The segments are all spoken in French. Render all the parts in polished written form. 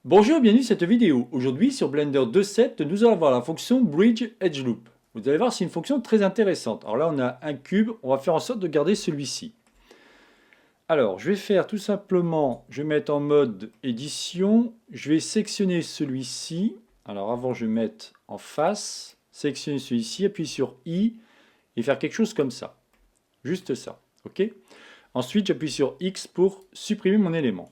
Bonjour, bienvenue à cette vidéo. Aujourd'hui sur Blender 2.7, nous allons voir la fonction Bridge Edge Loop. Vous allez voir, c'est une fonction très intéressante. Alors là, on a un cube, on va faire en sorte de garder celui-ci. Alors, je vais faire tout simplement, je vais mettre en mode édition, je vais sectionner celui-ci. Alors avant, je vais mettre en face, sélectionner celui-ci, appuyer sur I et faire quelque chose comme ça. Juste ça, ok? Ensuite, j'appuie sur X pour supprimer mon élément.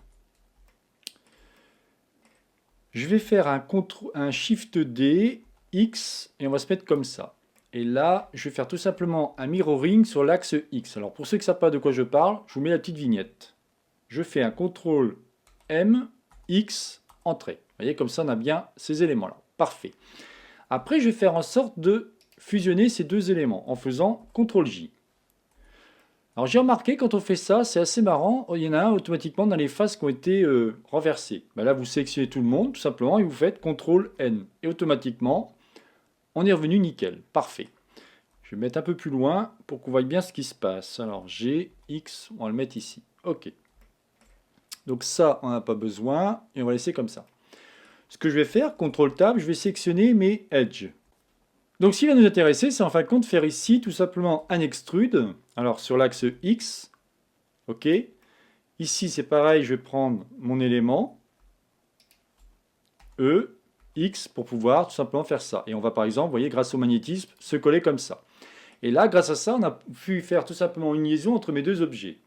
Je vais faire un Shift D, X, et on va se mettre comme ça. Et là, je vais faire tout simplement un mirroring sur l'axe X. Alors pour ceux qui ne savent pas de quoi je parle, je vous mets la petite vignette. Je fais un CTRL M, X, entrée. Vous voyez, comme ça on a bien ces éléments-là. Parfait. Après, je vais faire en sorte de fusionner ces deux éléments en faisant CTRL J. Alors j'ai remarqué quand on fait ça, c'est assez marrant, il y en a un automatiquement dans les faces qui ont été renversées. Ben là vous sélectionnez tout le monde tout simplement et vous faites CTRL N. Et automatiquement, on est revenu nickel, parfait. Je vais mettre un peu plus loin pour qu'on voie bien ce qui se passe. Alors G, X, on va le mettre ici. Ok. Donc ça, on n'a pas besoin et on va laisser comme ça. Ce que je vais faire, CTRL Tab, je vais sélectionner mes edges. Donc ce qui va nous intéresser, c'est en fin de compte faire ici tout simplement un extrude. Alors sur l'axe X, ok. Ici c'est pareil, je vais prendre mon élément, E, X, pour pouvoir tout simplement faire ça. Et on va par exemple, vous voyez, grâce au magnétisme, se coller comme ça. Et là, grâce à ça, on a pu faire tout simplement une liaison entre mes deux objets.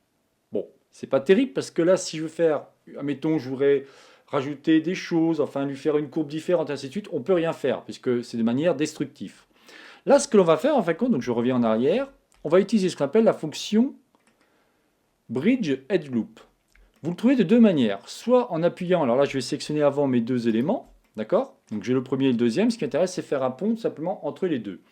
Bon, c'est pas terrible parce que là, si je veux faire, admettons, je voudrais rajouter des choses, enfin lui faire une courbe différente, ainsi de suite, on peut rien faire puisque c'est de manière destructive. Là, ce que l'on va faire, en fin de compte, donc je reviens en arrière, on va utiliser ce qu'on appelle la fonction Bridge Edge Loop. Vous le trouvez de deux manières, soit en appuyant, alors là je vais sélectionner avant mes deux éléments, d'accord? Donc j'ai le premier et le deuxième, ce qui intéresse c'est faire un pont tout simplement entre les deux.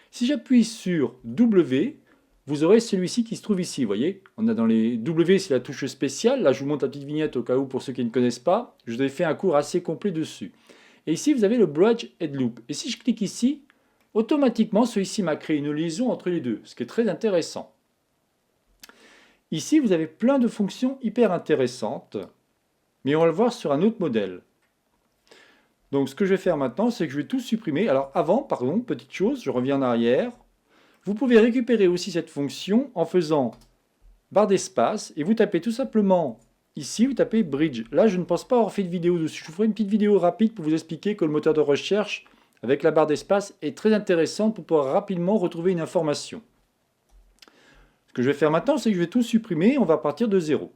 Si j'appuie sur W, vous aurez celui-ci qui se trouve ici, vous voyez? On a dans les W, c'est la touche spéciale, là je vous montre la petite vignette au cas où pour ceux qui ne connaissent pas, je vous ai fait un cours assez complet dessus. Et ici vous avez le Bridge Edge Loop, et si je clique ici, automatiquement celui-ci m'a créé une liaison entre les deux, ce qui est très intéressant. Ici, vous avez plein de fonctions hyper intéressantes, mais on va le voir sur un autre modèle. Donc ce que je vais faire maintenant, c'est que je vais tout supprimer. Alors avant, pardon, petite chose, je reviens en arrière. Vous pouvez récupérer aussi cette fonction en faisant barre d'espace et vous tapez tout simplement ici, vous tapez bridge. Là, je ne pense pas avoir fait de vidéo dessus. Je vous ferai une petite vidéo rapide pour vous expliquer que le moteur de recherche avec la barre d'espace est très intéressant pour pouvoir rapidement retrouver une information. Ce que je vais faire maintenant, c'est que je vais tout supprimer, on va partir de 0.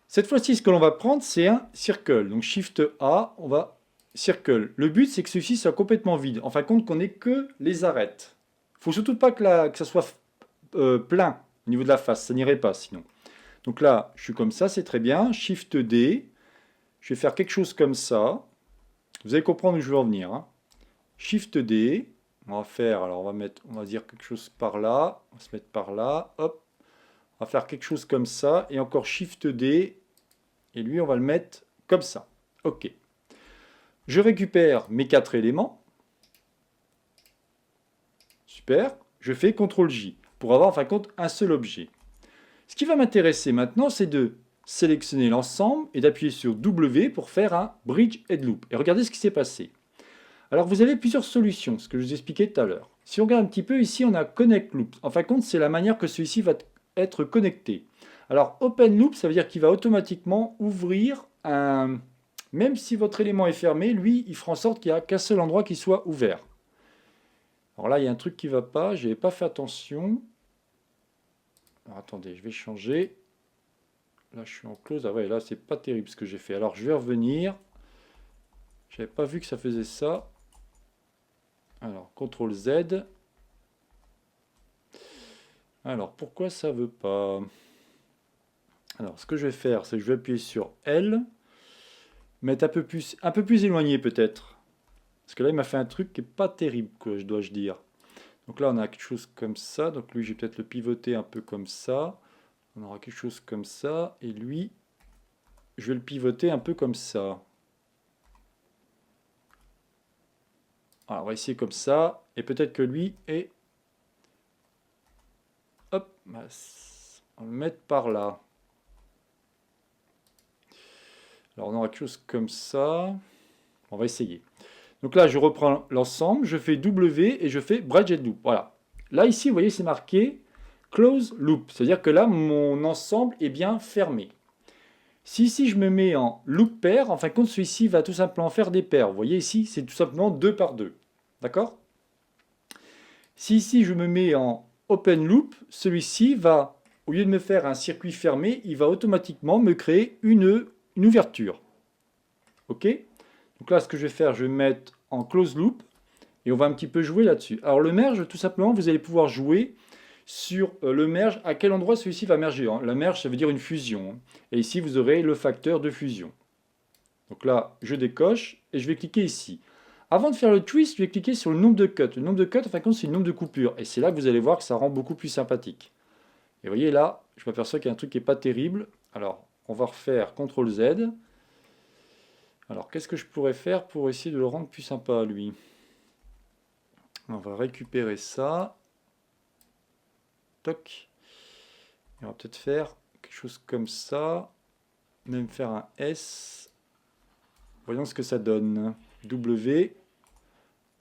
Cette fois-ci, ce que l'on va prendre, c'est un circle. Donc Shift A, on va circle. Le but, c'est que celui-ci soit complètement vide. En fin de compte, qu'on n'ait que les arêtes. Il ne faut surtout pas que ça soit plein au niveau de la face. Ça n'irait pas sinon. Donc là, je suis comme ça, c'est très bien. Shift D. Je vais faire quelque chose comme ça. Vous allez comprendre où je veux en venir. Hein. Shift D. On va faire, alors on va dire quelque chose par là. On va se mettre par là. Hop. On va faire quelque chose comme ça. Et encore Shift D. Et lui, on va le mettre comme ça. OK. Je récupère mes 4 éléments. Super. Je fais CTRL J pour avoir en fin de compte un seul objet. Ce qui va m'intéresser maintenant, c'est de sélectionner l'ensemble et d'appuyer sur W pour faire un Bridge Edge Loop. Et regardez ce qui s'est passé. Alors vous avez plusieurs solutions, ce que je vous expliquais tout à l'heure. Si on regarde un petit peu ici, on a Connect Loop. En fin de compte, c'est la manière que celui-ci va être connecté. Alors Open Loop, ça veut dire qu'il va automatiquement ouvrir un... Même si votre élément est fermé, lui, il fera en sorte qu'il n'y a qu'un seul endroit qui soit ouvert. Alors là, il y a un truc qui ne va pas, je n'avais pas fait attention. Alors attendez, je vais changer. Là, je suis en close. Ah ouais, là, c'est pas terrible ce que j'ai fait. Alors, je vais revenir. Je n'avais pas vu que ça faisait ça. Alors, CTRL Z. Alors, pourquoi ça veut pas? Alors, ce que je vais faire, c'est que je vais appuyer sur L. Mettre un peu plus éloigné peut-être. Parce que là, il m'a fait un truc qui n'est pas terrible, quoi, je dois dire. Donc là, on a quelque chose comme ça. Donc lui, je vais peut-être le pivoter un peu comme ça. On aura quelque chose comme ça. Et lui, je vais le pivoter un peu comme ça. Alors, on va essayer comme ça. Et peut-être que lui est... Hop, on va le mettre par là. Alors on aura quelque chose comme ça. On va essayer. Donc là, je reprends l'ensemble, je fais W et je fais Bridged Loop. Voilà. Là, ici, vous voyez, c'est marqué Close Loop. C'est-à-dire que là, mon ensemble est bien fermé. Si ici, je me mets en loop pair, en fin de compte, celui-ci va tout simplement faire des paires. Vous voyez ici, c'est tout simplement 2 par 2. D'accord? Si ici, je me mets en open loop, celui-ci va, au lieu de me faire un circuit fermé, il va automatiquement me créer une ouverture. OK? Donc là, ce que je vais faire, je vais mettre en close loop et on va un petit peu jouer là-dessus. Alors le merge, tout simplement, vous allez pouvoir jouer sur le merge, à quel endroit celui-ci va merger. La merge, ça veut dire une fusion. Et ici, vous aurez le facteur de fusion. Donc là, je décoche et je vais cliquer ici. Avant de faire le twist, je vais cliquer sur le nombre de cuts. Le nombre de cuts, en fin de compte, c'est le nombre de coupures. Et c'est là que vous allez voir que ça rend beaucoup plus sympathique. Et vous voyez là, je m'aperçois qu'il y a un truc qui n'est pas terrible. Alors, on va refaire CTRL Z. Alors, qu'est-ce que je pourrais faire pour essayer de le rendre plus sympa, lui? On va récupérer ça. Toc. Et on va peut-être faire quelque chose comme ça. Même faire un S. Voyons ce que ça donne. W.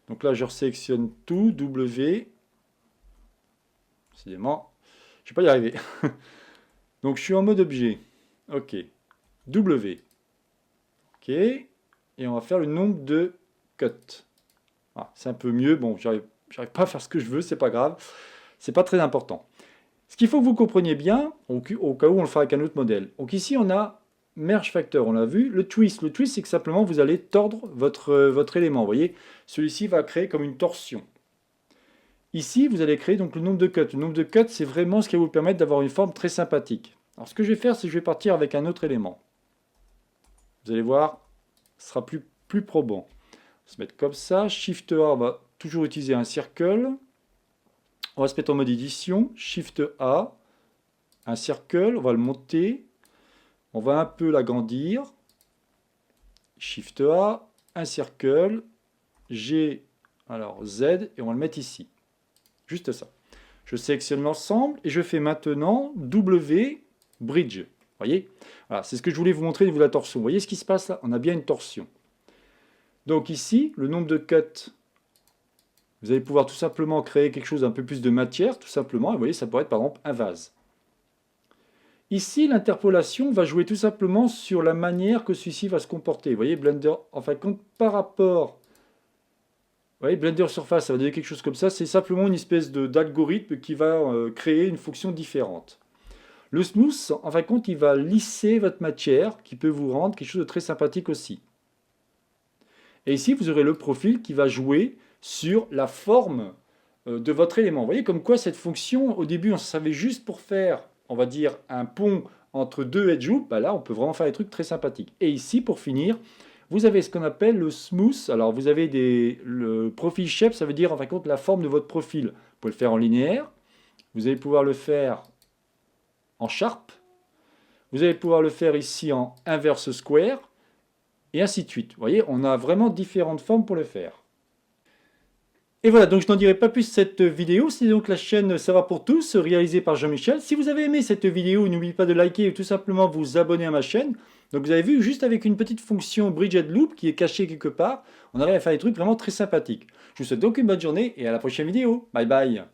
Donc là, je resélectionne tout. W. Décidément, je ne vais pas y arriver. Donc, je suis en mode objet. OK. W. OK. Et on va faire le nombre de cuts. Ah, c'est un peu mieux. Bon, j'arrive pas à faire ce que je veux, c'est pas grave. C'est pas très important. Ce qu'il faut que vous compreniez bien, au cas où on le fera avec un autre modèle. Donc ici, on a merge factor, on l'a vu. Le twist, c'est que simplement vous allez tordre votre élément. Vous voyez, celui-ci va créer comme une torsion. Ici, vous allez créer donc le nombre de cuts. Le nombre de cuts, c'est vraiment ce qui va vous permettre d'avoir une forme très sympathique. Alors ce que je vais faire, c'est que je vais partir avec un autre élément. Vous allez voir, ce sera plus probant. On va se mettre comme ça. Shift A, on va toujours utiliser un circle. On va se mettre en mode édition. Shift A, un circle, on va le monter. On va un peu l'agrandir. Shift A, un circle. G, alors Z, et on va le mettre ici. Juste ça. Je sélectionne l'ensemble et je fais maintenant W bridge. Vous voyez? Voilà, c'est ce que je voulais vous montrer au niveau de la torsion. Vous voyez ce qui se passe là? On a bien une torsion. Donc ici, le nombre de cuts, vous allez pouvoir tout simplement créer quelque chose d'un peu plus de matière, tout simplement. Et vous voyez, ça pourrait être par exemple un vase. Ici, l'interpolation va jouer tout simplement sur la manière que celui-ci va se comporter. Vous voyez, Blender, en fin de compte, par rapport... Vous voyez, Blender Surface, ça va donner quelque chose comme ça. C'est simplement une espèce d'algorithme qui va créer une fonction différente. Le smooth, en fin de compte, il va lisser votre matière, qui peut vous rendre quelque chose de très sympathique aussi. Et ici, vous aurez le profil qui va jouer sur la forme de votre élément. Vous voyez comme quoi cette fonction, au début, on savait juste pour faire, on va dire, un pont entre deux edge loops. Bah là, on peut vraiment faire des trucs très sympathiques. Et ici, pour finir, vous avez ce qu'on appelle le smooth. Alors, vous avez le profil shape, ça veut dire, en fin de compte, la forme de votre profil. Vous pouvez le faire en linéaire. Vous allez pouvoir le faire en sharp. Vous allez pouvoir le faire ici en inverse square. Et ainsi de suite. Vous voyez, on a vraiment différentes formes pour le faire. Et voilà, donc je n'en dirai pas plus cette vidéo. C'est donc la chaîne Ça va pour tous, réalisée par Jean-Michel. Si vous avez aimé cette vidéo, n'oubliez pas de liker ou tout simplement vous abonner à ma chaîne. Donc vous avez vu, juste avec une petite fonction Bridged Loop qui est cachée quelque part, on arrive à faire des trucs vraiment très sympathiques. Je vous souhaite donc une bonne journée et à la prochaine vidéo. Bye bye.